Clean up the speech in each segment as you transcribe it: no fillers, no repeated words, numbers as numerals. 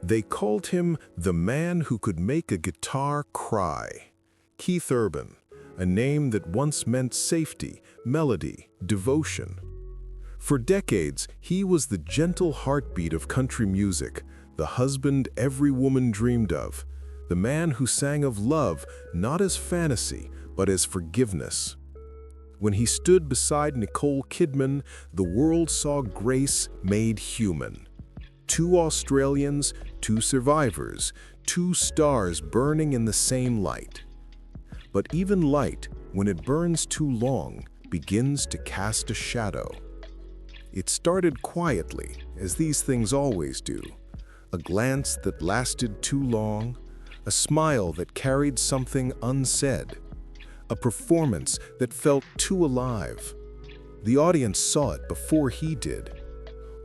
They called him the man who could make a guitar cry. Keith Urban, a name that once meant safety, melody, devotion. For decades, he was the gentle heartbeat of country music, the husband every woman dreamed of, the man who sang of love not as fantasy, but as forgiveness. When he stood beside Nicole Kidman, the world saw grace made human. Two Australians, two survivors, two stars burning in the same light. But even light, when it burns too long, begins to cast a shadow. It started quietly, as these things always do. A glance that lasted too long, a smile that carried something unsaid, a performance that felt too alive. The audience saw it before he did.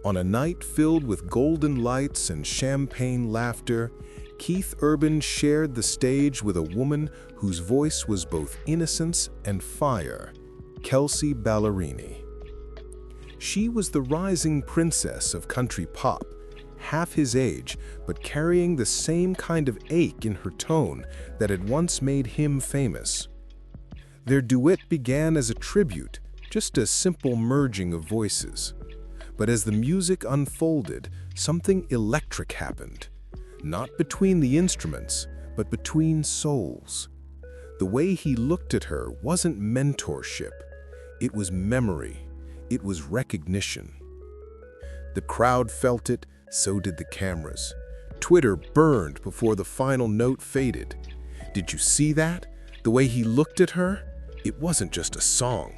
On a night filled with golden lights and champagne laughter, Keith Urban shared the stage with a woman whose voice was both innocence and fire, Kelsea Ballerini. She was the rising princess of country pop, half his age, but carrying the same kind of ache in her tone that had once made him famous. Their duet began as a tribute, just a simple merging of voices. But as the music unfolded, something electric happened. Not between the instruments, but between souls. The way he looked at her wasn't mentorship. It was memory. It was recognition. The crowd felt it, so did the cameras. Twitter burned before the final note faded. Did you see that? The way he looked at her? It wasn't just a song.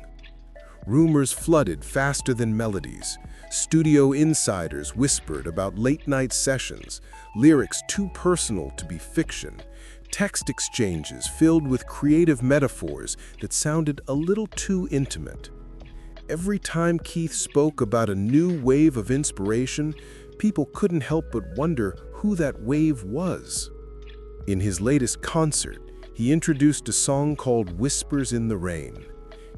Rumors flooded faster than melodies. Studio insiders whispered about late-night sessions, lyrics too personal to be fiction, text exchanges filled with creative metaphors that sounded a little too intimate. Every time Keith spoke about a new wave of inspiration, people couldn't help but wonder who that wave was. In his latest concert, he introduced a song called Whispers in the Rain.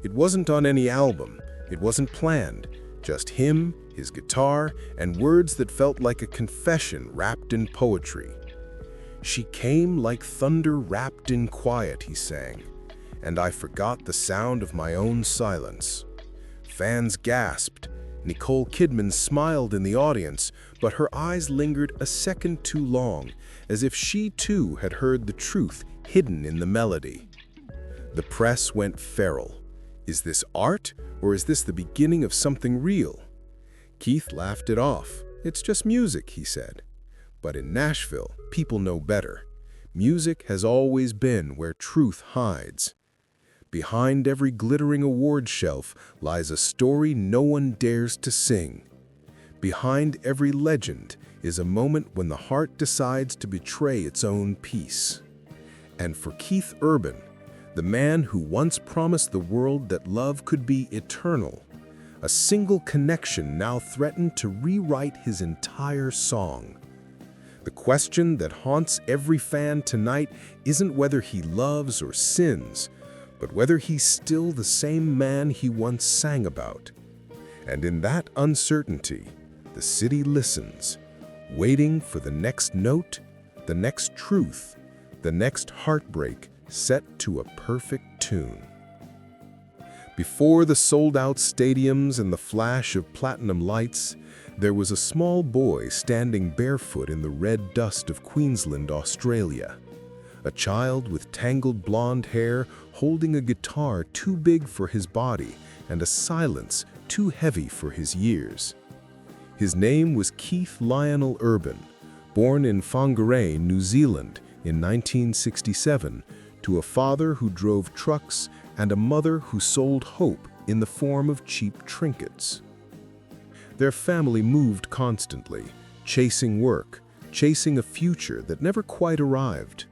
It wasn't on any album, it wasn't planned, just him, his guitar, and words that felt like a confession wrapped in poetry. She came like thunder wrapped in quiet, he sang, and I forgot the sound of my own silence. Fans gasped. Nicole Kidman smiled in the audience, but her eyes lingered a second too long, as if she too had heard the truth hidden in the melody. The press went feral. Is this art, or is this the beginning of something real? Keith laughed it off. It's just music, he said. But in Nashville, people know better. Music has always been where truth hides. Behind every glittering award shelf lies a story no one dares to sing. Behind every legend is a moment when the heart decides to betray its own peace. And for Keith Urban, the man who once promised the world that love could be eternal, a single connection now threatened to rewrite his entire song. The question that haunts every fan tonight isn't whether he loves or sins, but whether he's still the same man he once sang about. And in that uncertainty, the city listens, waiting for the next note, the next truth, the next heartbreak set to a perfect tune. Before the sold-out stadiums and the flash of platinum lights, there was a small boy standing barefoot in the red dust of Queensland, Australia. A child with tangled blonde hair holding a guitar too big for his body and a silence too heavy for his years. His name was Keith Lionel Urban, born in Whangarei, New Zealand in 1967, to a father who drove trucks and a mother who sold hope in the form of cheap trinkets. Their family moved constantly, chasing work, chasing a future that never quite arrived.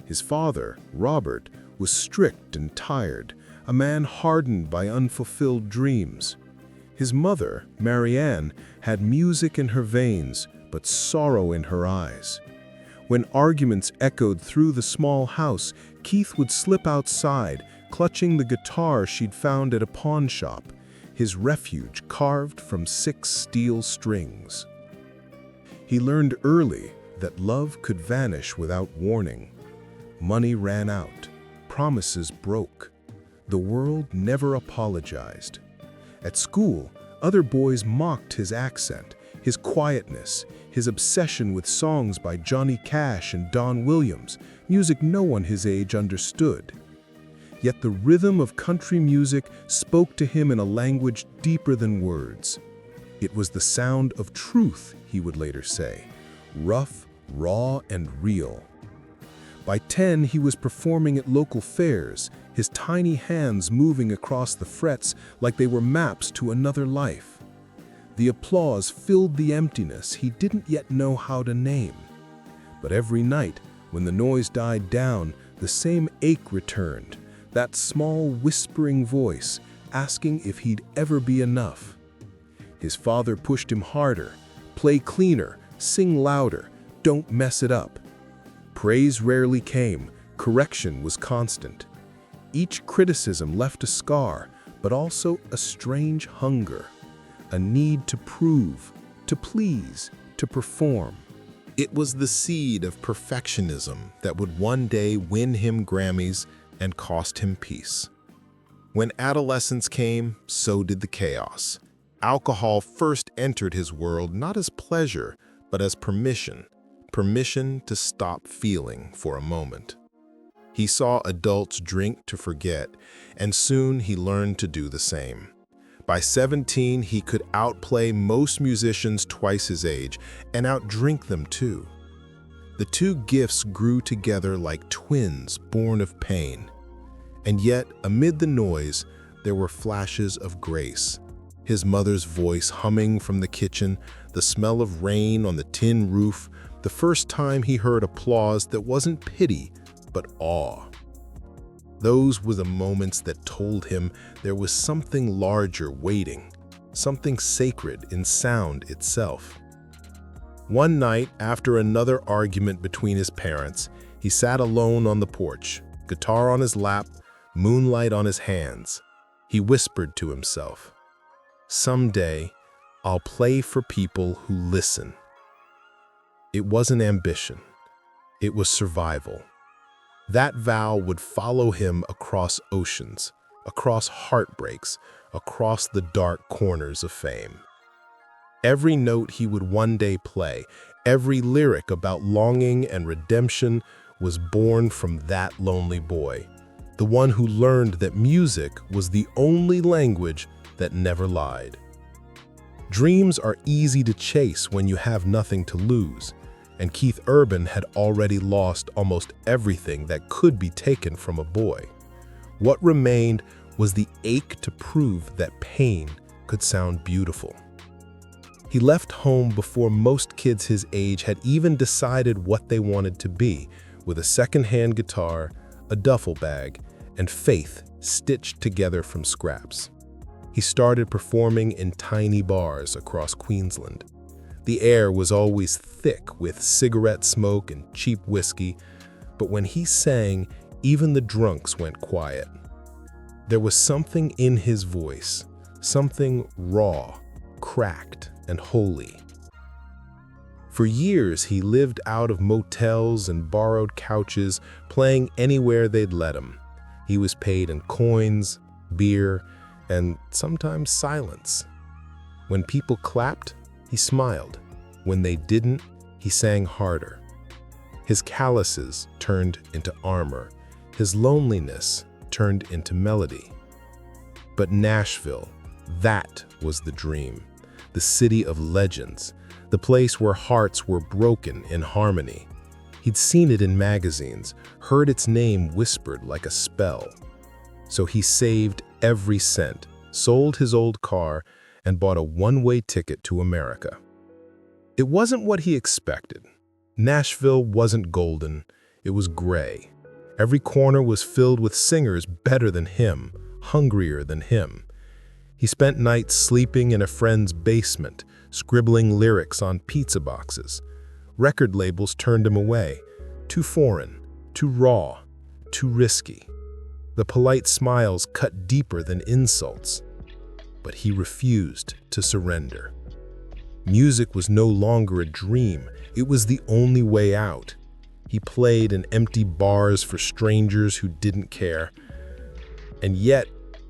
His father, Robert, was strict and tired, a man hardened by unfulfilled dreams. His mother, Marianne, had music in her veins, but sorrow in her eyes. When arguments echoed through the small house, Keith would slip outside, clutching the guitar she'd found at a pawn shop, his refuge carved from 6 steel strings. He learned early that love could vanish without warning. Money ran out. Promises broke. The world never apologized. At school, other boys mocked his accent, his quietness, his obsession with songs by Johnny Cash and Don Williams, music no one his age understood. Yet the rhythm of country music spoke to him in a language deeper than words. It was the sound of truth, he would later say, rough, raw, and real. By 10, he was performing at local fairs, his tiny hands moving across the frets like they were maps to another life. The applause filled the emptiness he didn't yet know how to name. But every night, when the noise died down, the same ache returned, that small whispering voice asking if he'd ever be enough. His father pushed him harder, play cleaner, sing louder, don't mess it up. Praise rarely came, correction was constant. Each criticism left a scar, but also a strange hunger, a need to prove, to please, to perform. It was the seed of perfectionism that would one day win him Grammys and cost him peace. When adolescence came, so did the chaos. Alcohol first entered his world not as pleasure, but as permission to stop feeling for a moment. He saw adults drink to forget, and soon he learned to do the same. By 17, he could outplay most musicians twice his age and outdrink them too. The two gifts grew together like twins born of pain. And yet, amid the noise, there were flashes of grace. His mother's voice humming from the kitchen, the smell of rain on the tin roof, the first time he heard applause that wasn't pity, but awe. Those were the moments that told him there was something larger waiting, something sacred in sound itself. One night, after another argument between his parents, he sat alone on the porch, guitar on his lap, moonlight on his hands. He whispered to himself, "Someday, I'll play for people who listen." It wasn't ambition. It was survival. That vow would follow him across oceans, across heartbreaks, across the dark corners of fame. Every note he would one day play, every lyric about longing and redemption was born from that lonely boy, the one who learned that music was the only language that never lied. Dreams are easy to chase when you have nothing to lose, and Keith Urban had already lost almost everything that could be taken from a boy. What remained was the ache to prove that pain could sound beautiful. He left home before most kids his age had even decided what they wanted to be, with a second-hand guitar, a duffel bag, and faith stitched together from scraps. He started performing in tiny bars across Queensland. The air was always thick with cigarette smoke and cheap whiskey, but when he sang, even the drunks went quiet. There was something in his voice, something raw, cracked, and holy. For years, he lived out of motels and borrowed couches, playing anywhere they'd let him. He was paid in coins, beer, and sometimes silence. When people clapped, he smiled. When they didn't, he sang harder. His calluses turned into armor. His loneliness turned into melody. But Nashville, that was the dream. The city of legends, the place where hearts were broken in harmony. He'd seen it in magazines, heard its name whispered like a spell. So he saved every cent, sold his old car, and bought a one-way ticket to America. It wasn't what he expected. Nashville wasn't golden, it was gray. Every corner was filled with singers better than him, hungrier than him. He spent nights sleeping in a friend's basement, scribbling lyrics on pizza boxes. Record labels turned him away. Too foreign, too raw, too risky. The polite smiles cut deeper than insults. But he refused to surrender. Music was no longer a dream. It was the only way out. He played in empty bars for strangers who didn't care. And yet,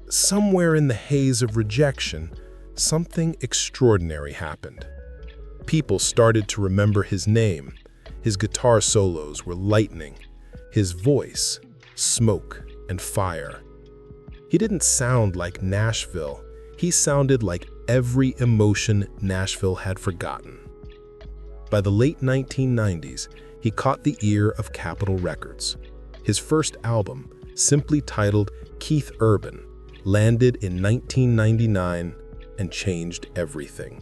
somewhere in the haze of rejection, something extraordinary happened. People started to remember his name. His guitar solos were lightning. His voice, smoke and fire. He didn't sound like Nashville. He sounded like every emotion Nashville had forgotten. By the late 1990s, he caught the ear of Capitol Records. His first album, simply titled Keith Urban, landed in 1999 and changed everything.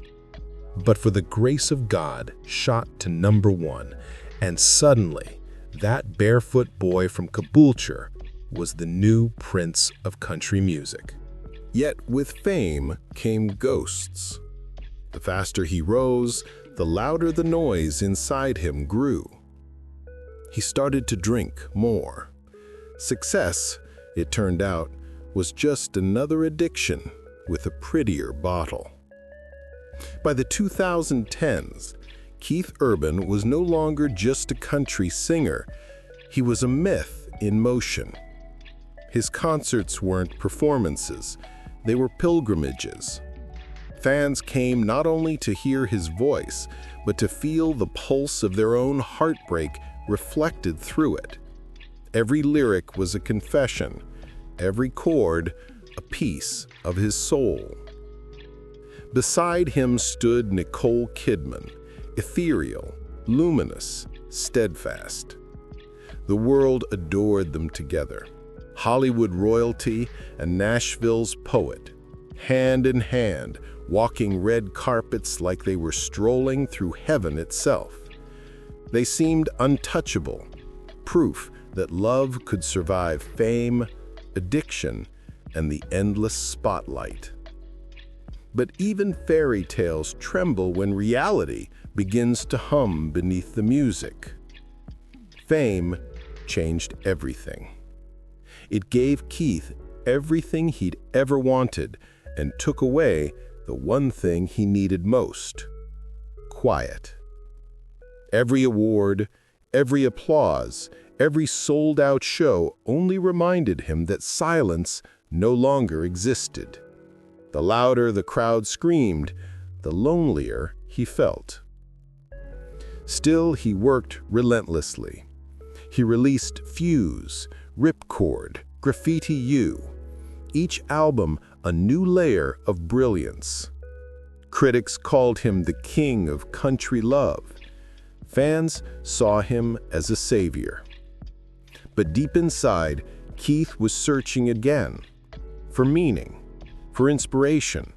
But for the Grace of God shot to #1, and suddenly, that barefoot boy from Caboolture was the new prince of country music. Yet with fame came ghosts. The faster he rose, the louder the noise inside him grew. He started to drink more. Success, it turned out, was just another addiction with a prettier bottle. By the 2010s, Keith Urban was no longer just a country singer. He was a myth in motion. His concerts weren't performances, they were pilgrimages. Fans came not only to hear his voice, but to feel the pulse of their own heartbreak reflected through it. Every lyric was a confession, every chord a piece of his soul. Beside him stood Nicole Kidman, ethereal, luminous, steadfast. The world adored them together. Hollywood royalty and Nashville's poet, hand in hand, walking red carpets like they were strolling through heaven itself. They seemed untouchable, proof that love could survive fame, addiction, and the endless spotlight. But even fairy tales tremble when reality begins to hum beneath the music. Fame changed everything. It gave Keith everything he'd ever wanted and took away the one thing he needed most: quiet. Every award, every applause, every sold-out show only reminded him that silence no longer existed. The louder the crowd screamed, the lonelier he felt. Still, he worked relentlessly. He released Fuse, Ripcord, Graffiti U, each album a new layer of brilliance. Critics called him the king of country love. Fans saw him as a savior. But deep inside, Keith was searching again, for meaning, for inspiration,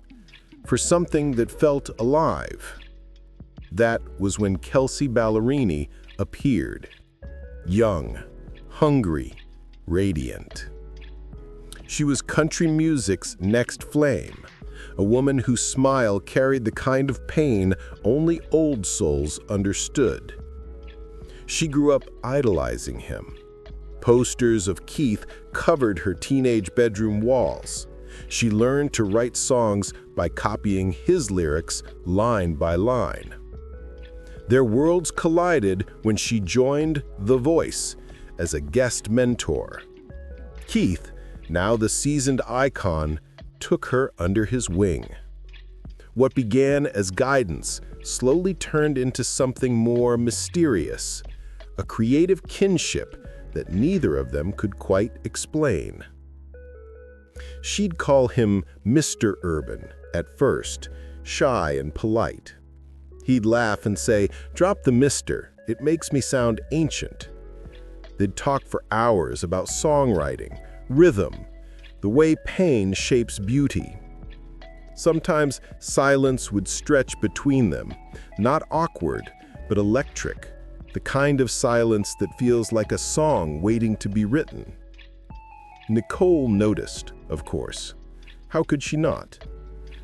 for something that felt alive. That was when Kelsea Ballerini appeared, young, hungry, radiant. She was country music's next flame, a woman whose smile carried the kind of pain only old souls understood. She grew up idolizing him. Posters of Keith covered her teenage bedroom walls. She learned to write songs by copying his lyrics line by line. Their worlds collided when she joined The Voice as a guest mentor. Keith, now the seasoned icon, took her under his wing. What began as guidance slowly turned into something more mysterious, a creative kinship that neither of them could quite explain. She'd call him Mr. Urban at first, shy and polite. He'd laugh and say, "Drop the Mr., it makes me sound ancient." They'd talk for hours about songwriting, rhythm, the way pain shapes beauty. Sometimes silence would stretch between them, not awkward, but electric, the kind of silence that feels like a song waiting to be written. Nicole noticed, of course. How could she not?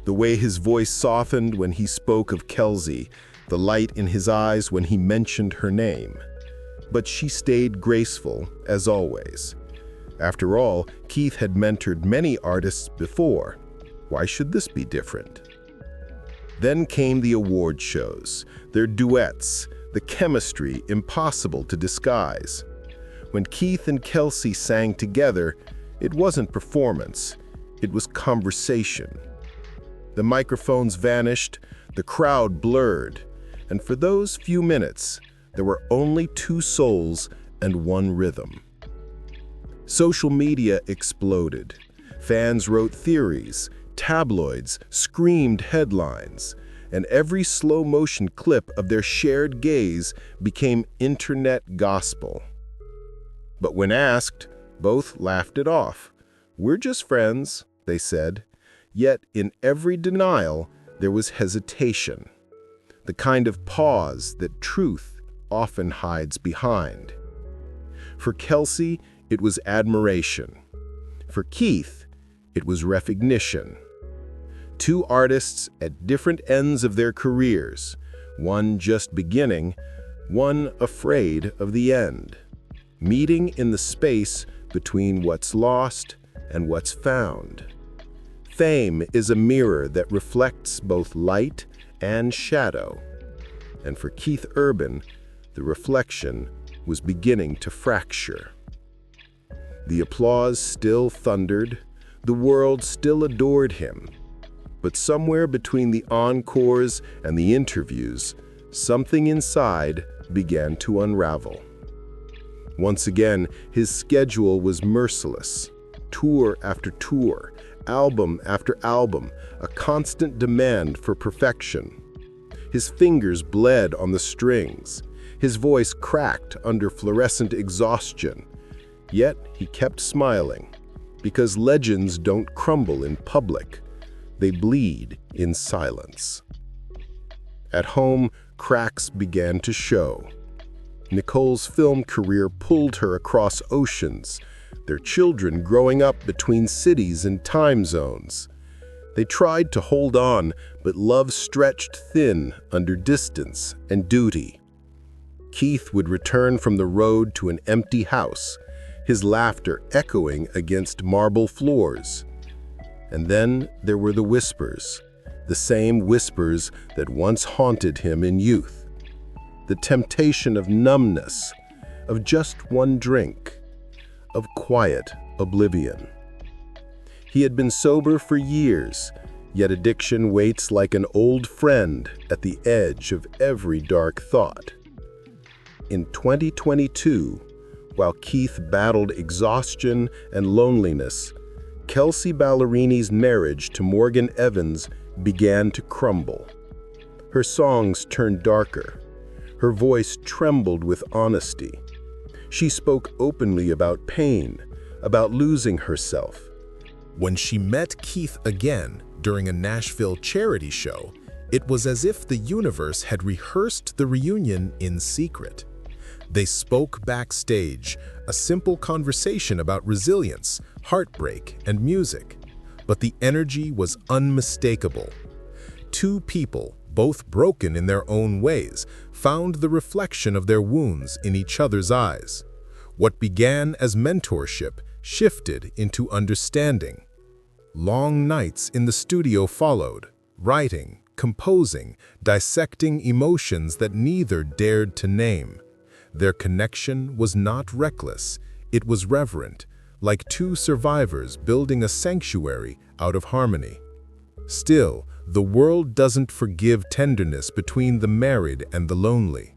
The way his voice softened when he spoke of Kelsea, the light in his eyes when he mentioned her name. But she stayed graceful, as always. After all, Keith had mentored many artists before. Why should this be different? Then came the award shows, their duets, the chemistry impossible to disguise. When Keith and Kelsea sang together, it wasn't performance, it was conversation. The microphones vanished, the crowd blurred, and for those few minutes, there were only two souls and one rhythm. Social media exploded. Fans wrote theories, tabloids screamed headlines, and every slow-motion clip of their shared gaze became internet gospel. But when asked, both laughed it off. "We're just friends," they said. Yet in every denial, there was hesitation, the kind of pause that truth often hides behind. For Kelsea, it was admiration. For Keith, it was recognition. Two artists at different ends of their careers, one just beginning, one afraid of the end, meeting in the space between what's lost and what's found. Fame is a mirror that reflects both light and shadow. And for Keith Urban, the reflection was beginning to fracture. The applause still thundered, the world still adored him. But somewhere between the encores and the interviews, something inside began to unravel. Once again, his schedule was merciless. Tour after tour, album after album, a constant demand for perfection. His fingers bled on the strings. His voice cracked under fluorescent exhaustion. Yet he kept smiling, because legends don't crumble in public. They bleed in silence. At home, cracks began to show. Nicole's film career pulled her across oceans, their children growing up between cities and time zones. They tried to hold on, but love stretched thin under distance and duty. Keith would return from the road to an empty house, his laughter echoing against marble floors. And then there were the whispers, the same whispers that once haunted him in youth. The temptation of numbness, of just one drink, of quiet oblivion. He had been sober for years, yet addiction waits like an old friend at the edge of every dark thought. In 2022, while Keith battled exhaustion and loneliness, Kelsea Ballerini's marriage to Morgan Evans began to crumble. Her songs turned darker. Her voice trembled with honesty. She spoke openly about pain, about losing herself. When she met Keith again during a Nashville charity show, it was as if the universe had rehearsed the reunion in secret. They spoke backstage, a simple conversation about resilience, heartbreak, and music. But the energy was unmistakable. Two people, both broken in their own ways, found the reflection of their wounds in each other's eyes. What began as mentorship shifted into understanding. Long nights in the studio followed, writing, composing, dissecting emotions that neither dared to name. Their connection was not reckless, it was reverent, like two survivors building a sanctuary out of harmony. Still, the world doesn't forgive tenderness between the married and the lonely.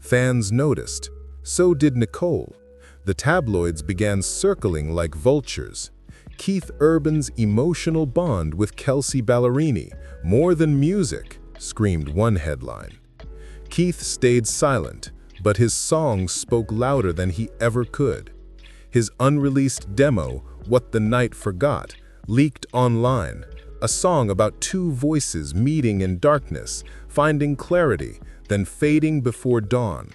Fans noticed. So did Nicole. The tabloids began circling like vultures. Keith Urban's emotional bond with Kelsea Ballerini, more than music, screamed one headline. Keith stayed silent, but his songs spoke louder than he ever could. His unreleased demo, What the Night Forgot, leaked online, a song about two voices meeting in darkness, finding clarity, then fading before dawn.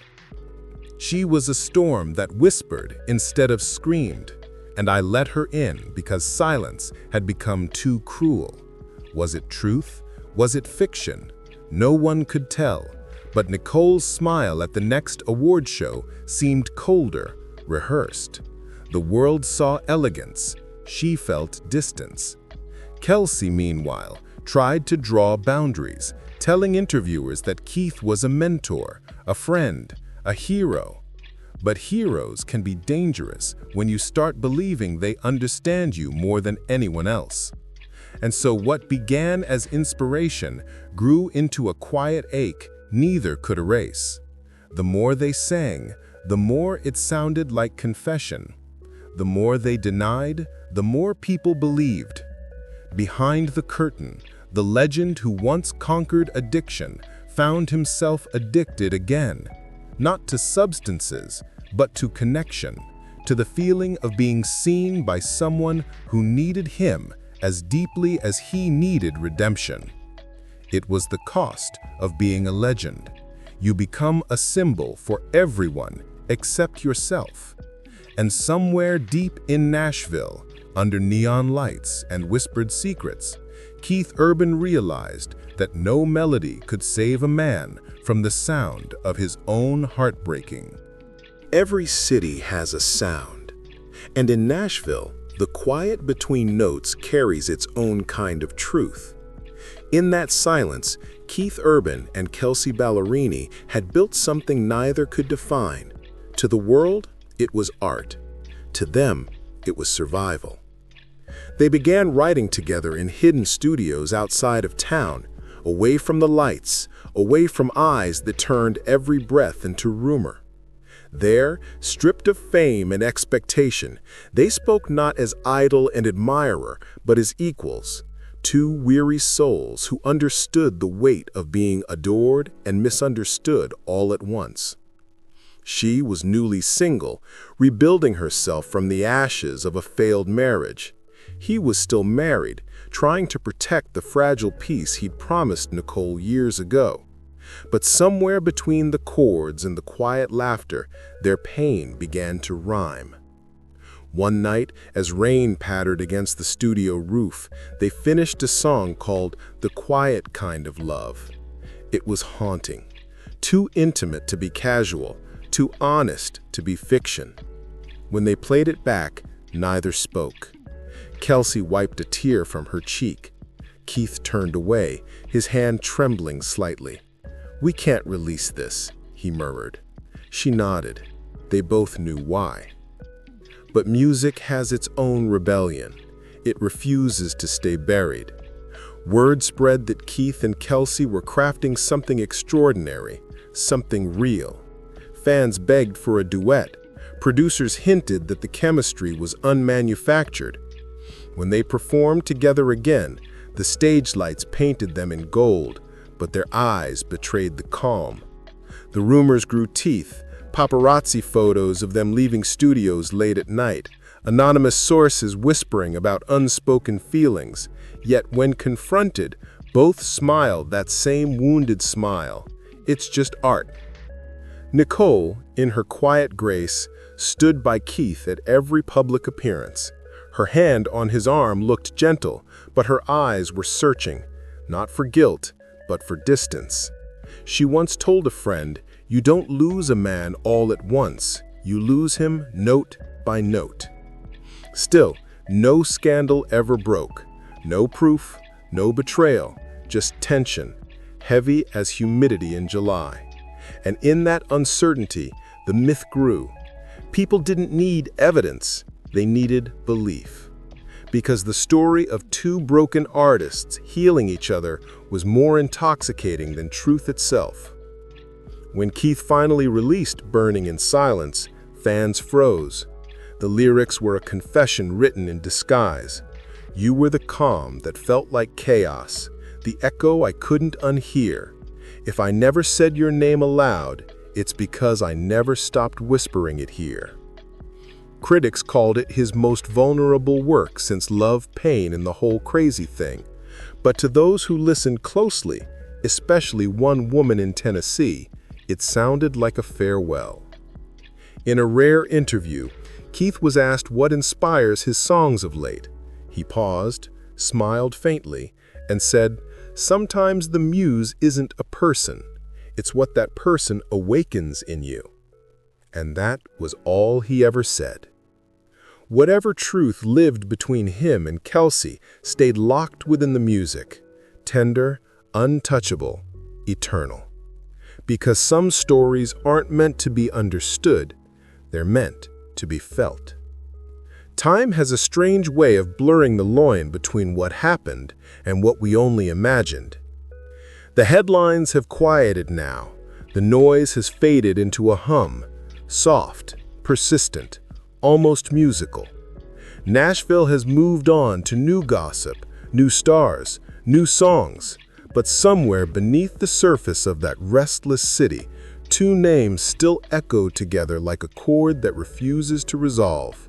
She was a storm that whispered instead of screamed, and I let her in because silence had become too cruel. Was it truth? Was it fiction? No one could tell. But Nicole's smile at the next award show seemed colder, rehearsed. The world saw elegance. She felt distance. Kelsea, meanwhile, tried to draw boundaries, telling interviewers that Keith was a mentor, a friend, a hero. But heroes can be dangerous when you start believing they understand you more than anyone else. And so what began as inspiration grew into a quiet ache neither could erase. The more they sang, the more it sounded like confession. The more they denied, the more people believed. Behind the curtain, the legend who once conquered addiction found himself addicted again, not to substances, but to connection, to the feeling of being seen by someone who needed him as deeply as he needed redemption. It was the cost of being a legend. You become a symbol for everyone except yourself. And somewhere deep in Nashville, under neon lights and whispered secrets, Keith Urban realized that no melody could save a man from the sound of his own heartbreaking. Every city has a sound, and in Nashville, the quiet between notes carries its own kind of truth. In that silence, Keith Urban and Kelsea Ballerini had built something neither could define. To the world, it was art. To them, it was survival. They began writing together in hidden studios outside of town, away from the lights, away from eyes that turned every breath into rumor. There, stripped of fame and expectation, they spoke not as idol and admirer, but as equals, two weary souls who understood the weight of being adored and misunderstood all at once. She was newly single, rebuilding herself from the ashes of a failed marriage. He was still married, trying to protect the fragile peace he'd promised Nicole years ago. But somewhere between the chords and the quiet laughter, their pain began to rhyme. One night, as rain pattered against the studio roof, they finished a song called "The Quiet Kind of Love." It was haunting, too intimate to be casual, too honest to be fiction. When they played it back, neither spoke. Kelsea wiped a tear from her cheek. Keith turned away, his hand trembling slightly. "We can't release this," he murmured. She nodded. They both knew why. But music has its own rebellion. It refuses to stay buried. Word spread that Keith and Kelsea were crafting something extraordinary, something real. Fans begged for a duet. Producers hinted that the chemistry was unmanufactured. When they performed together again, the stage lights painted them in gold, but their eyes betrayed the calm. The rumors grew teeth, paparazzi photos of them leaving studios late at night, anonymous sources whispering about unspoken feelings. Yet when confronted, both smiled that same wounded smile. It's just art. Nicole, in her quiet grace, stood by Keith at every public appearance. Her hand on his arm looked gentle, but her eyes were searching, not for guilt, but for distance. She once told a friend, "You don't lose a man all at once, you lose him note by note." Still, no scandal ever broke. No proof, no betrayal, just tension, heavy as humidity in July. And in that uncertainty, the myth grew. People didn't need evidence, they needed belief. Because the story of two broken artists healing each other was more intoxicating than truth itself. When Keith finally released "Burning in Silence," fans froze. The lyrics were a confession written in disguise. "You were the calm that felt like chaos, the echo I couldn't unhear. If I never said your name aloud, it's because I never stopped whispering it here." Critics called it his most vulnerable work since Love, Pain, and the Whole Crazy Thing. But to those who listened closely, especially one woman in Tennessee, it sounded like a farewell. In a rare interview, Keith was asked what inspires his songs of late. He paused, smiled faintly, and said, "Sometimes the muse isn't a person. It's what that person awakens in you." And that was all he ever said. Whatever truth lived between him and Kelsea stayed locked within the music, tender, untouchable, eternal. Because some stories aren't meant to be understood, they're meant to be felt. Time has a strange way of blurring the line between what happened and what we only imagined. The headlines have quieted now. The noise has faded into a hum, soft, persistent, almost musical. Nashville has moved on to new gossip, new stars, new songs, but somewhere beneath the surface of that restless city, two names still echo together like a chord that refuses to resolve: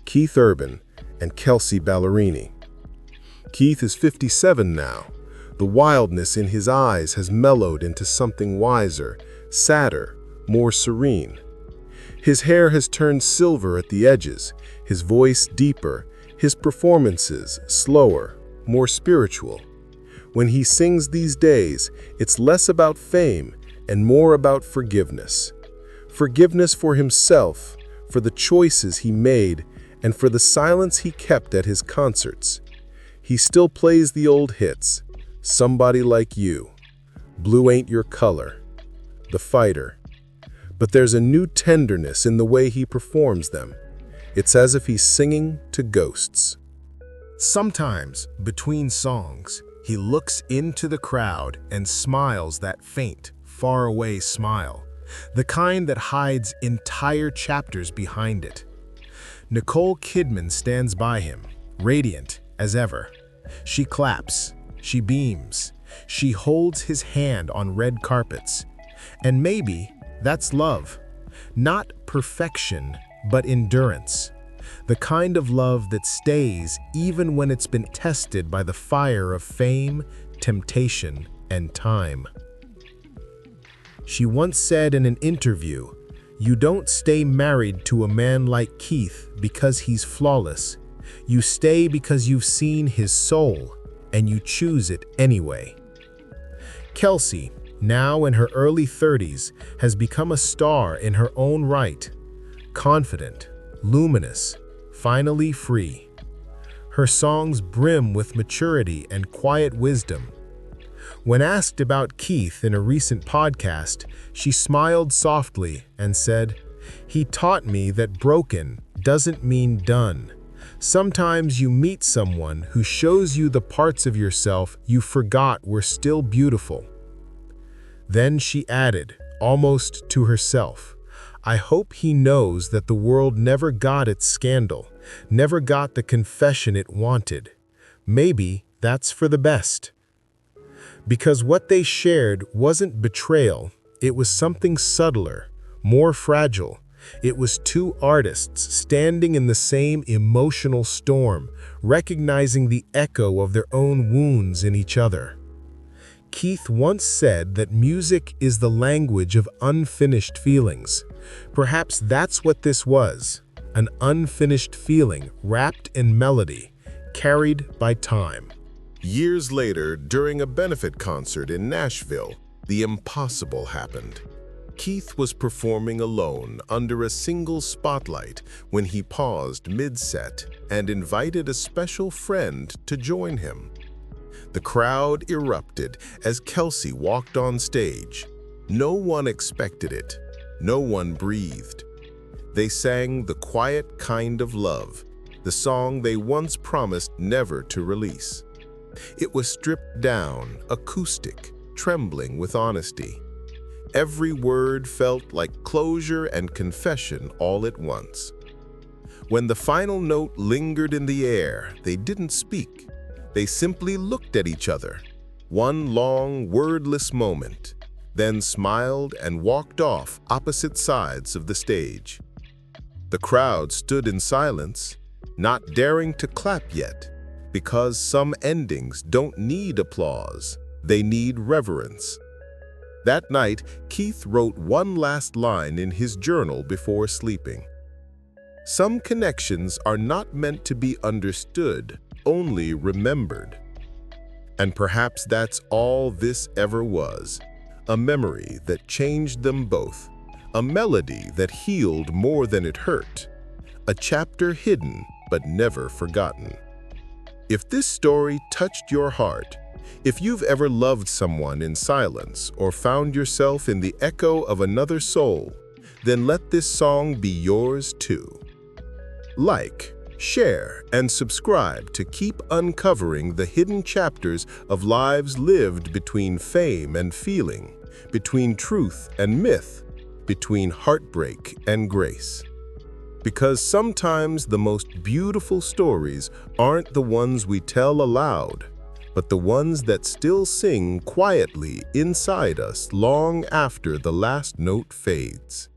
Keith Urban and Kelsea Ballerini. Keith is 57 now. The wildness in his eyes has mellowed into something wiser, sadder, more serene. His hair has turned silver at the edges, his voice deeper, his performances slower, more spiritual. When he sings these days, it's less about fame and more about forgiveness. Forgiveness for himself, for the choices he made, and for the silence he kept at his concerts. He still plays the old hits: Somebody Like You, Blue Ain't Your Color, The Fighter. But there's a new tenderness in the way he performs them. It's as if he's singing to ghosts. Sometimes, between songs, he looks into the crowd and smiles that faint, faraway smile, the kind that hides entire chapters behind it. Nicole Kidman stands by him, radiant as ever. She claps, she beams, she holds his hand on red carpets. And maybe that's love. Not perfection, but endurance. The kind of love that stays even when it's been tested by the fire of fame, temptation, and time. She once said in an interview, "You don't stay married to a man like Keith because he's flawless. You stay because you've seen his soul, and you choose it anyway." Kelsea, now in her early 30s, has become a star in her own right. Confident, luminous, finally free. Her songs brim with maturity and quiet wisdom. When asked about Keith in a recent podcast, she smiled softly and said, "He taught me that broken doesn't mean done. Sometimes you meet someone who shows you the parts of yourself you forgot were still beautiful." Then she added, almost to herself, "I hope he knows that the world never got its scandal, never got the confession it wanted. Maybe that's for the best." Because what they shared wasn't betrayal, it was something subtler, more fragile. It was two artists standing in the same emotional storm, recognizing the echo of their own wounds in each other. Keith once said that music is the language of unfinished feelings. Perhaps that's what this was, an unfinished feeling wrapped in melody, carried by time. Years later, during a benefit concert in Nashville, the impossible happened. Keith was performing alone under a single spotlight when he paused mid-set and invited a special friend to join him. The crowd erupted as Kelsea walked on stage. No one expected it. No one breathed. They sang The Quiet Kind of Love, the song they once promised never to release. It was stripped down, acoustic, trembling with honesty. Every word felt like closure and confession all at once. When the final note lingered in the air, they didn't speak. They simply looked at each other. One long, wordless moment, then smiled and walked off opposite sides of the stage. The crowd stood in silence, not daring to clap yet, because some endings don't need applause, they need reverence. That night, Keith wrote one last line in his journal before sleeping. "Some connections are not meant to be understood, only remembered." And perhaps that's all this ever was, a memory that changed them both, a melody that healed more than it hurt, a chapter hidden but never forgotten. If this story touched your heart, If you've ever loved someone in silence or found yourself in the echo of another soul, then let this song be yours too. Like, share, and subscribe to keep uncovering the hidden chapters of lives lived between fame and feeling, between truth and myth, between heartbreak and grace. Because sometimes the most beautiful stories aren't the ones we tell aloud, but the ones that still sing quietly inside us long after the last note fades.